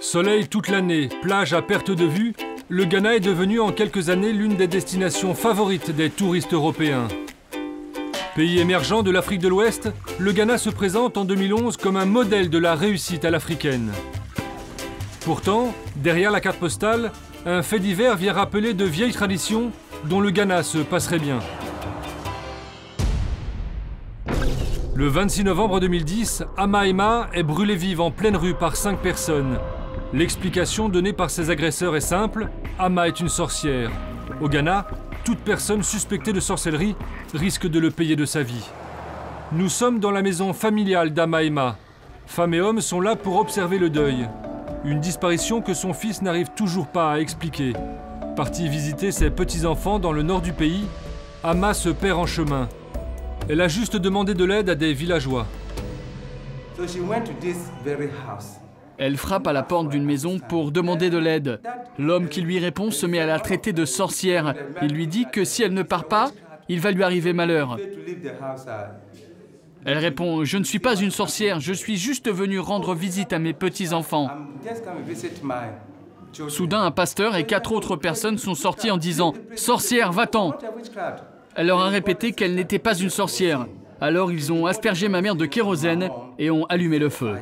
Soleil toute l'année, plage à perte de vue, le Ghana est devenu en quelques années l'une des destinations favorites des touristes européens. Pays émergent de l'Afrique de l'Ouest, le Ghana se présente en 2011 comme un modèle de la réussite à l'africaine. Pourtant, derrière la carte postale, un fait divers vient rappeler de vieilles traditions dont le Ghana se passerait bien. Le 26 novembre 2010, Ama Emma est brûlée vive en pleine rue par 5 personnes. L'explication donnée par ses agresseurs est simple, Ama est une sorcière. Au Ghana, toute personne suspectée de sorcellerie risque de le payer de sa vie. Nous sommes dans la maison familiale d'Ama Emma. Femmes et hommes sont là pour observer le deuil. Une disparition que son fils n'arrive toujours pas à expliquer. Parti visiter ses petits-enfants dans le nord du pays, Ama se perd en chemin. Elle a juste demandé de l'aide à des villageois. Elle frappe à la porte d'une maison pour demander de l'aide. L'homme qui lui répond se met à la traiter de sorcière. Il lui dit que si elle ne part pas, il va lui arriver malheur. Elle répond « Je ne suis pas une sorcière, je suis juste venue rendre visite à mes petits-enfants. » Soudain, un pasteur et 4 autres personnes sont sorties en disant « Sorcière, va-t'en !» Elle leur a répété qu'elle n'était pas une sorcière. Alors ils ont aspergé ma mère de kérosène et ont allumé le feu.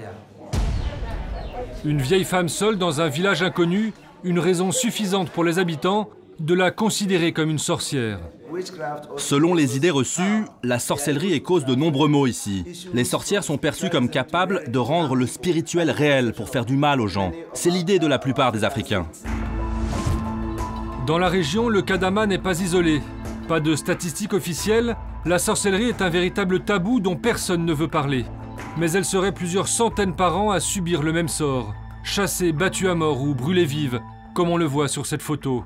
Une vieille femme seule dans un village inconnu, une raison suffisante pour les habitants de la considérer comme une sorcière. Selon les idées reçues, la sorcellerie est cause de nombreux maux ici. Les sorcières sont perçues comme capables de rendre le spirituel réel pour faire du mal aux gens. C'est l'idée de la plupart des Africains. Dans la région, le cas d'Ama n'est pas isolé. Pas de statistiques officielles, la sorcellerie est un véritable tabou dont personne ne veut parler. Mais elle serait plusieurs centaines par an à subir le même sort. Chassée, battue à mort ou brûlée vive, comme on le voit sur cette photo.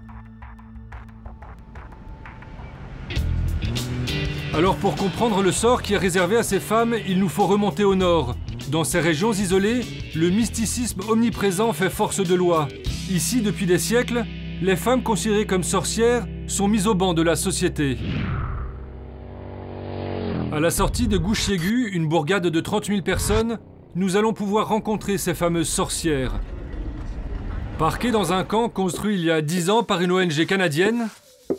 Alors pour comprendre le sort qui est réservé à ces femmes, il nous faut remonter au nord. Dans ces régions isolées, le mysticisme omniprésent fait force de loi. Ici, depuis des siècles, les femmes considérées comme sorcières sont mises au banc de la société. À la sortie de Gouchiégou, une bourgade de 30 000 personnes, nous allons pouvoir rencontrer ces fameuses sorcières. Parquées dans un camp construit il y a 10 ans par une ONG canadienne,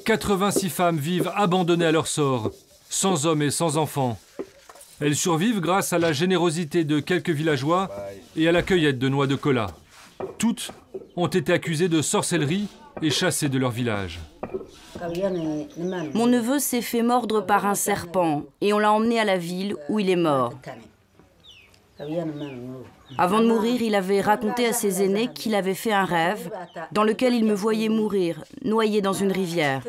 86 femmes vivent abandonnées à leur sort, sans hommes et sans enfants. Elles survivent grâce à la générosité de quelques villageois et à la cueillette de noix de cola. Toutes ont été accusées de sorcellerie et chassées de leur village. Mon neveu s'est fait mordre par un serpent et on l'a emmené à la ville où il est mort. Avant de mourir, il avait raconté à ses aînés qu'il avait fait un rêve dans lequel il me voyait mourir, noyé dans une rivière.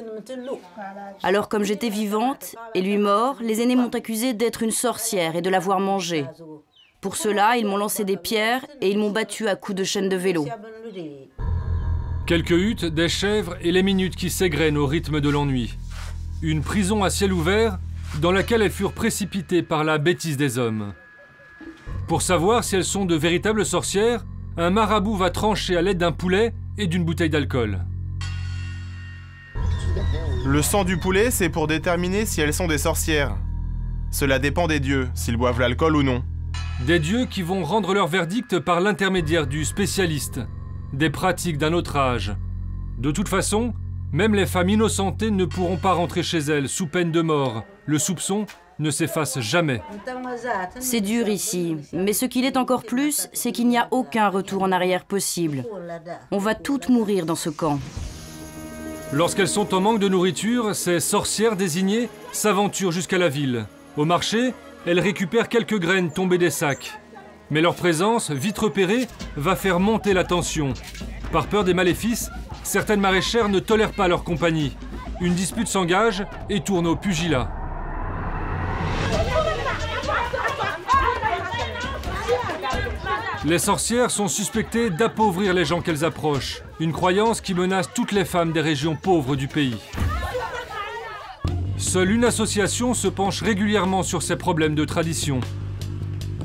Alors comme j'étais vivante et lui mort, les aînés m'ont accusée d'être une sorcière et de l'avoir mangée. Pour cela, ils m'ont lancé des pierres et ils m'ont battue à coups de chaîne de vélo. Quelques huttes, des chèvres et les minutes qui s'égrènent au rythme de l'ennui. Une prison à ciel ouvert dans laquelle elles furent précipitées par la bêtise des hommes. Pour savoir si elles sont de véritables sorcières, un marabout va trancher à l'aide d'un poulet et d'une bouteille d'alcool. Le sang du poulet, c'est pour déterminer si elles sont des sorcières. Cela dépend des dieux, s'ils boivent l'alcool ou non. Des dieux qui vont rendre leur verdict par l'intermédiaire du spécialiste. Des pratiques d'un autre âge. De toute façon, même les femmes innocentées ne pourront pas rentrer chez elles sous peine de mort. Le soupçon ne s'efface jamais. C'est dur ici, mais ce qu'il est encore plus, c'est qu'il n'y a aucun retour en arrière possible. On va toutes mourir dans ce camp. Lorsqu'elles sont en manque de nourriture, ces sorcières désignées s'aventurent jusqu'à la ville. Au marché, elles récupèrent quelques graines tombées des sacs. Mais leur présence, vite repérée, va faire monter la tension. Par peur des maléfices, certaines maraîchères ne tolèrent pas leur compagnie. Une dispute s'engage et tourne au pugilat. Les sorcières sont suspectées d'appauvrir les gens qu'elles approchent. Une croyance qui menace toutes les femmes des régions pauvres du pays. Seule une association se penche régulièrement sur ces problèmes de tradition.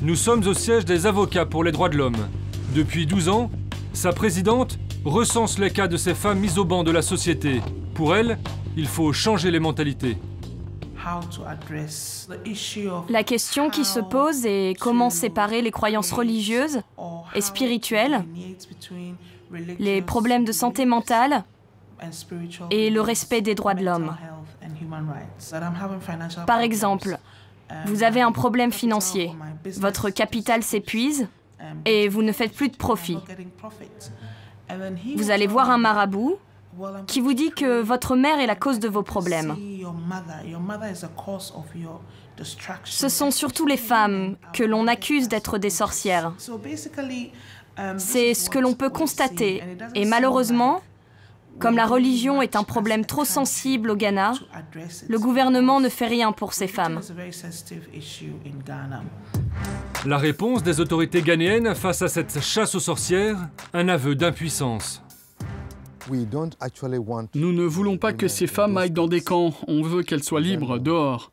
Nous sommes au siège des avocats pour les droits de l'homme. Depuis 12 ans, sa présidente recense les cas de ces femmes mises au banc de la société. Pour elle, il faut changer les mentalités. La question qui se pose est comment séparer les croyances religieuses et spirituelles, les problèmes de santé mentale et le respect des droits de l'homme. Par exemple, vous avez un problème financier, votre capital s'épuise et vous ne faites plus de profit. Vous allez voir un marabout qui vous dit que votre mère est la cause de vos problèmes. Ce sont surtout les femmes que l'on accuse d'être des sorcières. C'est ce que l'on peut constater. Et malheureusement, comme la religion est un problème trop sensible au Ghana, le gouvernement ne fait rien pour ces femmes. La réponse des autorités ghanéennes face à cette chasse aux sorcières, un aveu d'impuissance. Nous ne voulons pas que ces femmes aillent dans des camps, on veut qu'elles soient libres dehors.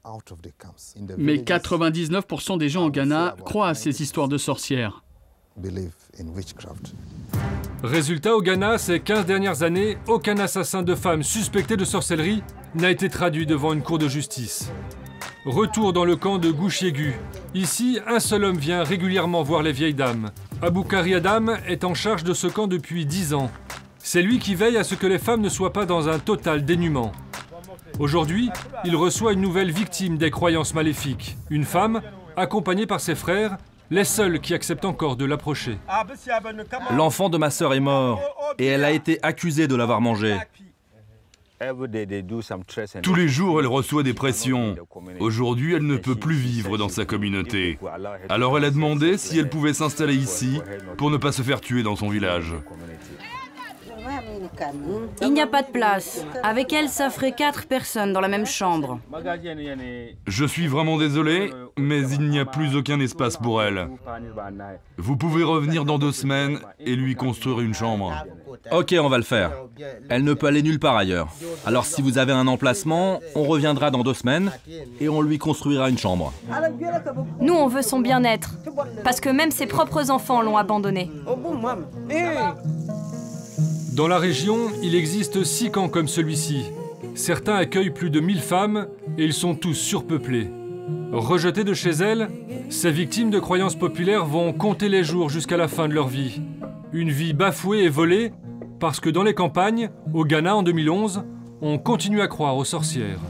Mais 99% des gens au Ghana croient à ces histoires de sorcières. Résultat, au Ghana, ces 15 dernières années, aucun assassin de femmes suspecté de sorcellerie n'a été traduit devant une cour de justice. Retour dans le camp de Gouchiégu. Ici, un seul homme vient régulièrement voir les vieilles dames. Aboukari Adam est en charge de ce camp depuis 10 ans. C'est lui qui veille à ce que les femmes ne soient pas dans un total dénuement. Aujourd'hui, il reçoit une nouvelle victime des croyances maléfiques. Une femme, accompagnée par ses frères, les seuls qui acceptent encore de l'approcher. L'enfant de ma sœur est mort et elle a été accusée de l'avoir mangé. Tous les jours, elle reçoit des pressions. Aujourd'hui, elle ne peut plus vivre dans sa communauté. Alors elle a demandé si elle pouvait s'installer ici pour ne pas se faire tuer dans son village. Il n'y a pas de place. Avec elle, ça ferait 4 personnes dans la même chambre. Je suis vraiment désolé, mais il n'y a plus aucun espace pour elle. Vous pouvez revenir dans 2 semaines et lui construire une chambre. Ok, on va le faire. Elle ne peut aller nulle part ailleurs. Alors si vous avez un emplacement, on reviendra dans 2 semaines et on lui construira une chambre. Nous, on veut son bien-être, parce que même ses propres enfants l'ont abandonné. Dans la région, il existe 6 camps comme celui-ci. Certains accueillent plus de 1000 femmes et ils sont tous surpeuplés. Rejetées de chez elles, ces victimes de croyances populaires vont compter les jours jusqu'à la fin de leur vie. Une vie bafouée et volée parce que dans les campagnes, au Ghana en 2011, on continue à croire aux sorcières.